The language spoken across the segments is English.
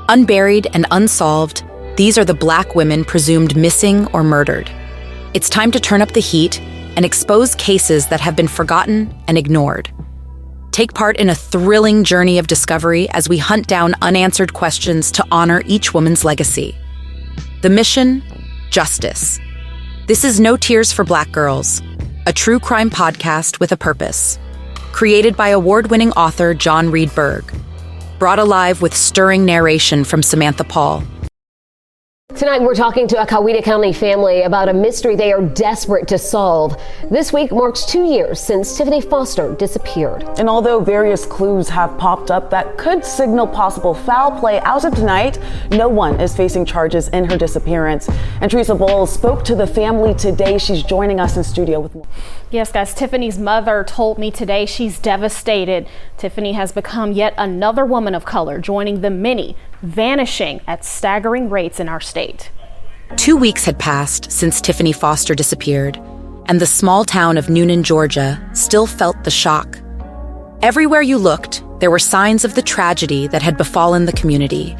Unburied and unsolved, these are the Black women presumed missing or murdered. It's time to turn up the heat and expose cases that have been forgotten and ignored. Take part in a thrilling journey of discovery as we hunt down unanswered questions to honor each woman's legacy. The mission: justice. This is No Tears for Black Girls, a true crime podcast with a purpose. Created by award-winning author John Reed Berg. Brought alive with stirring narration from Samantha Paul. Tonight, we're talking to a Coweta County family about a mystery they are desperate to solve. This week marks 2 years since Tiffany Foster disappeared. And although various clues have popped up that could signal possible foul play, as of tonight, no one is facing charges in her disappearance. And Teresa Bowles spoke to the family today. She's joining us in studio with more. Yes, guys, Tiffany's mother told me today she's devastated. Tiffany has become yet another woman of color, joining the many vanishing at staggering rates in our state. 2 weeks had passed since Tiffany Foster disappeared, and the small town of Newnan, Georgia, still felt the shock. Everywhere you looked, there were signs of the tragedy that had befallen the community.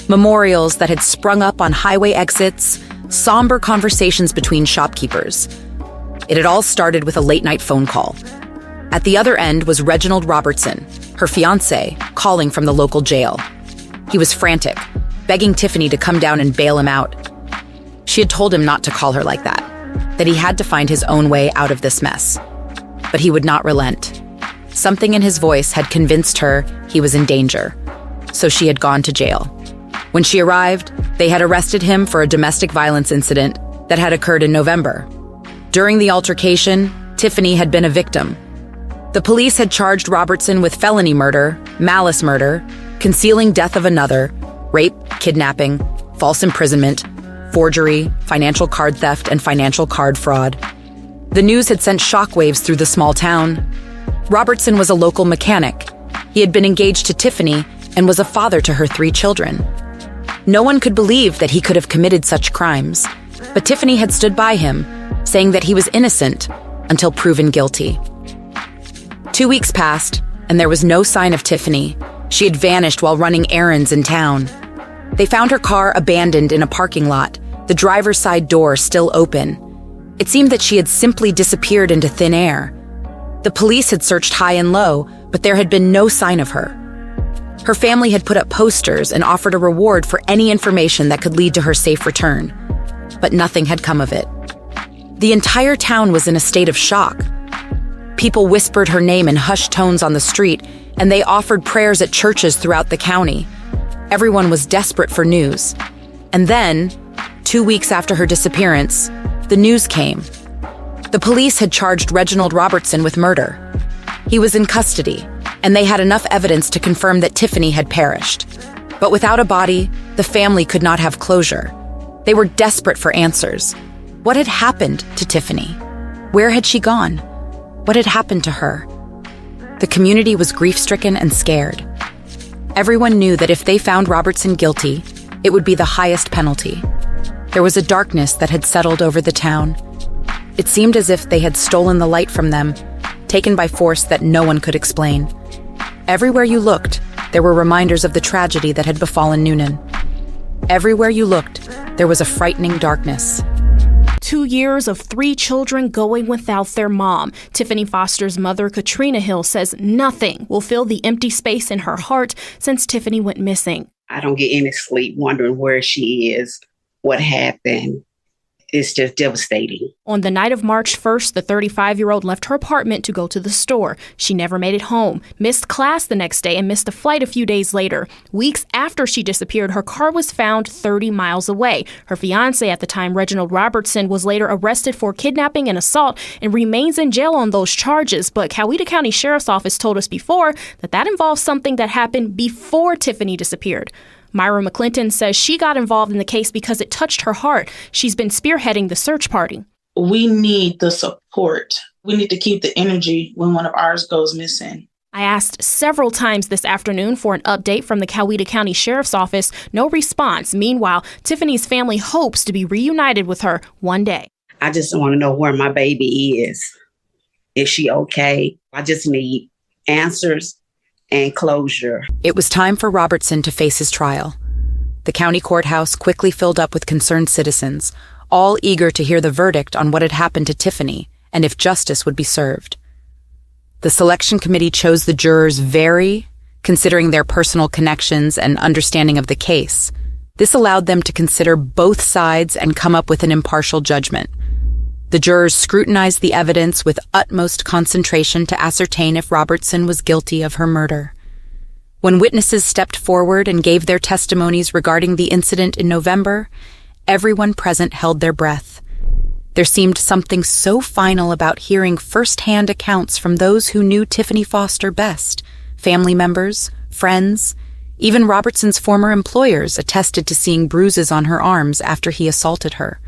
Memorials that had sprung up on highway exits, somber conversations between shopkeepers. It had all started with a late-night phone call. At the other end was Reginald Robertson, her fiancé, calling from the local jail. He was frantic, begging Tiffany to come down and bail him out. She had told him not to call her like that he had to find his own way out of this mess. But he would not relent. Something in his voice had convinced her he was in danger, so she had gone to jail. When she arrived, they had arrested him for a domestic violence incident that had occurred in November. During the altercation, Tiffany had been a victim. The police had charged Robertson with felony murder, malice murder, concealing death of another, rape, kidnapping, false imprisonment, forgery, financial card theft, and financial card fraud. The news had sent shockwaves through the small town. Robertson was a local mechanic. He had been engaged to Tiffany and was a father to her 3 children. No one could believe that he could have committed such crimes, but Tiffany had stood by him, saying that he was innocent until proven guilty. 2 weeks passed, and there was no sign of Tiffany. She had vanished while running errands in town. They found her car abandoned in a parking lot, the driver's side door still open. It seemed that she had simply disappeared into thin air. The police had searched high and low, but there had been no sign of her. Her family had put up posters and offered a reward for any information that could lead to her safe return, but nothing had come of it. The entire town was in a state of shock. People whispered her name in hushed tones on the street, and they offered prayers at churches throughout the county. Everyone was desperate for news. And then, 2 weeks after her disappearance, the news came. The police had charged Reginald Robertson with murder. He was in custody, and they had enough evidence to confirm that Tiffany had perished. But without a body, the family could not have closure. They were desperate for answers. What had happened to Tiffany? Where had she gone? What had happened to her? The community was grief-stricken and scared. Everyone knew that if they found Robertson guilty, it would be the highest penalty. There was a darkness that had settled over the town. It seemed as if they had stolen the light from them, taken by force that no one could explain. Everywhere you looked, there were reminders of the tragedy that had befallen Newnan. Everywhere you looked, there was a frightening darkness. 2 years of 3 children going without their mom. Tiffany Foster's mother, Katrina Hill, says nothing will fill the empty space in her heart since Tiffany went missing. I don't get any sleep wondering where she is, what happened. It's just devastating. On the night of March 1st, the 35-year-old left her apartment to go to the store. She never made it home, missed class the next day, and missed a flight a few days later. Weeks after she disappeared, her car was found 30 miles away. Her fiancé at the time, Reginald Robertson, was later arrested for kidnapping and assault and remains in jail on those charges. But Coweta County Sheriff's Office told us before that involves something that happened before Tiffany disappeared. Myra McClinton says she got involved in the case because it touched her heart. She's been spearheading the search party. We need the support. We need to keep the energy when one of ours goes missing. I asked several times this afternoon for an update from the Coweta County Sheriff's Office. No response. Meanwhile, Tiffany's family hopes to be reunited with her one day. I just want to know where my baby is. Is she okay? I just need answers and closure. It was time for Robertson to face his trial. The county courthouse quickly filled up with concerned citizens, all eager to hear the verdict on what had happened to Tiffany and if justice would be served. The selection committee chose the jurors considering their personal connections and understanding of the case. This allowed them to consider both sides and come up with an impartial judgment. The jurors scrutinized the evidence with utmost concentration to ascertain if Robertson was guilty of her murder. When witnesses stepped forward and gave their testimonies regarding the incident in November, everyone present held their breath. There seemed something so final about hearing first-hand accounts from those who knew Tiffany Foster best. Family members, friends, even Robertson's former employers attested to seeing bruises on her arms after he assaulted her.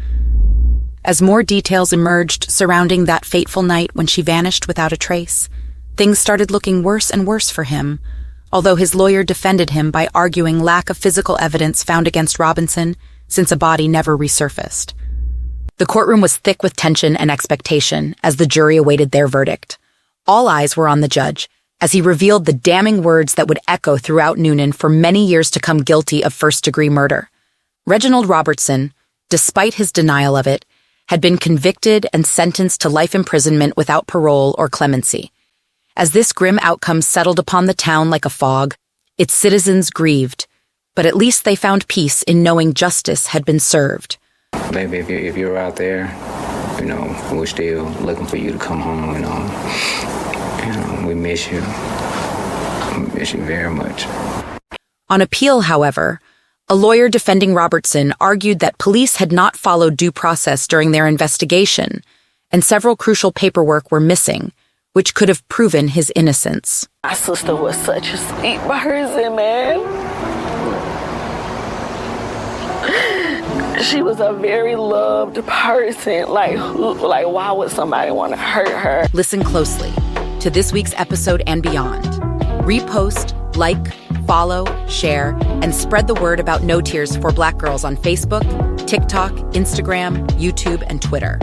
As more details emerged surrounding that fateful night when she vanished without a trace, things started looking worse and worse for him, although his lawyer defended him by arguing lack of physical evidence found against Robinson since a body never resurfaced. The courtroom was thick with tension and expectation as the jury awaited their verdict. All eyes were on the judge as he revealed the damning words that would echo throughout Newnan for many years to come guilty of first-degree murder. Reginald Robertson, despite his denial of it, had been convicted and sentenced to life imprisonment without parole or clemency. As this grim outcome settled upon the town like a fog, its citizens grieved, but at least they found peace in knowing justice had been served. Baby, if you're out there, we're still looking for you to come home, we miss you. We miss you very much. On appeal, however, a lawyer defending Robertson argued that police had not followed due process during their investigation, and several crucial paperwork were missing, which could have proven his innocence. My sister was such a sweet person, man. She was a very loved person. Why would somebody want to hurt her? Listen closely to this week's episode and beyond. Repost, like, follow, share, and spread the word about No Tears for Black Girls on Facebook, TikTok, Instagram, YouTube, and Twitter.